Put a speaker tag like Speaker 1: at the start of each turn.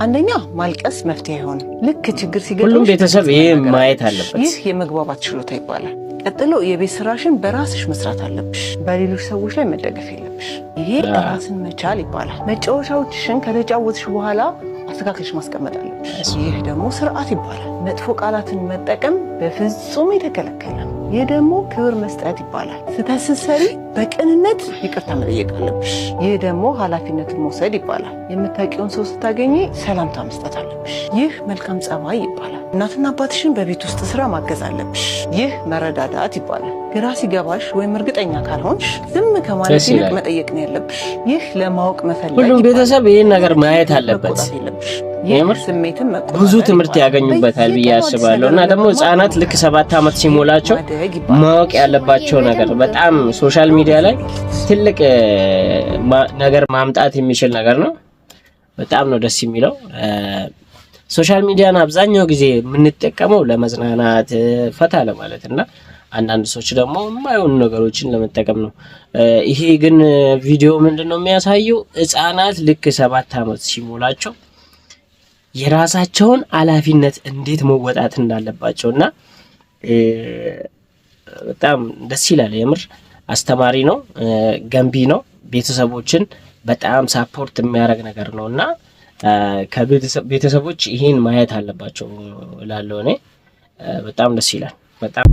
Speaker 1: አንደኛ ማልቀስ መፍትሄ አይሆንም። ልክ ችግር ሲገጥም
Speaker 2: ሁሉም ቤተሰብ ይሄ ማየት አለበት።
Speaker 1: ይህ የመግባባት ችሎታ ይባላል። ቀጥሎ የቤት ስራሽን በራስሽ መስራት አለብሽ። በሌሎች ሰዎች ላይ መደገፍ የለብሽ። ይሄ ራስን መቻል ይባላል። መጫወቻዎችሽን ከተጫወትሽ በኋላ አስተካክለሽ ማስቀመጥ አለብሽ። ይህ ደግሞ ስርዓት ይባላል። መጥፎ ቃላትን መጠቀም በፍጹም የተከለከለ ነው። ይህ ደግሞ ክብር መስጠት ይባላል። ስህተት ስትሰሪ በቅንነት ይቅርታ መጠየቅ አለብሽ። ይህ ደግሞ ኃላፊነትን መውሰድ ይባላል። የምታውቂውን ሰው ስታገኚ ሰላምታ መስጠት አለብሽ። ይህ መልካም ጸባይ ይባላል። እናትና አባትሽን በቤት ውስጥ ስራ ማገዝ አለብሽ። ይህ መረዳዳት ይባላል። ግራ ሲገባሽ ወይም እርግጠኛ ካልሆንሽ ዝም ከማለት ይልቅ መጠየቅ ነው ያለብሽ። ይህ ለማወቅ መፈለግ።
Speaker 2: ሁሉም ቤተሰብ ይሄን ነገር ማየት አለበት።
Speaker 1: የምር ስሜትን
Speaker 2: ብዙ ትምህርት ያገኙበታል ብዬ አስባለሁ። እና ደግሞ ህፃናት ልክ 7 ዓመት ሲሞላቸው ማወቅ ያለባቸው ነገር በጣም ሶሻል ሚዲያ ላይ ትልቅ ነገር ማምጣት የሚችል ነገር ነው። በጣም ነው ደስ የሚለው። ሶሻል ሚዲያን አብዛኛው ጊዜ የምንጠቀመው ለመዝናናት ፈታ ለማለት እና አንዳንድ ሰዎች ደግሞ የማይሆኑ ነገሮችን ለመጠቀም ነው። ይሄ ግን ቪዲዮ ምንድነው የሚያሳየው? ህፃናት ልክ 7 ዓመት ሲሞላቸው የራሳቸውን ኃላፊነት እንዴት መወጣት እንዳለባቸውና በጣም ደስ ይላል። የምር አስተማሪ ነው፣ ገንቢ ነው። ቤተሰቦችን በጣም ሳፖርት የሚያደርግ ነገር ነውና ከቤተሰቦች ይሄን ማየት አለባቸው እላለሁ እኔ። በጣም ደስ ይላል በጣም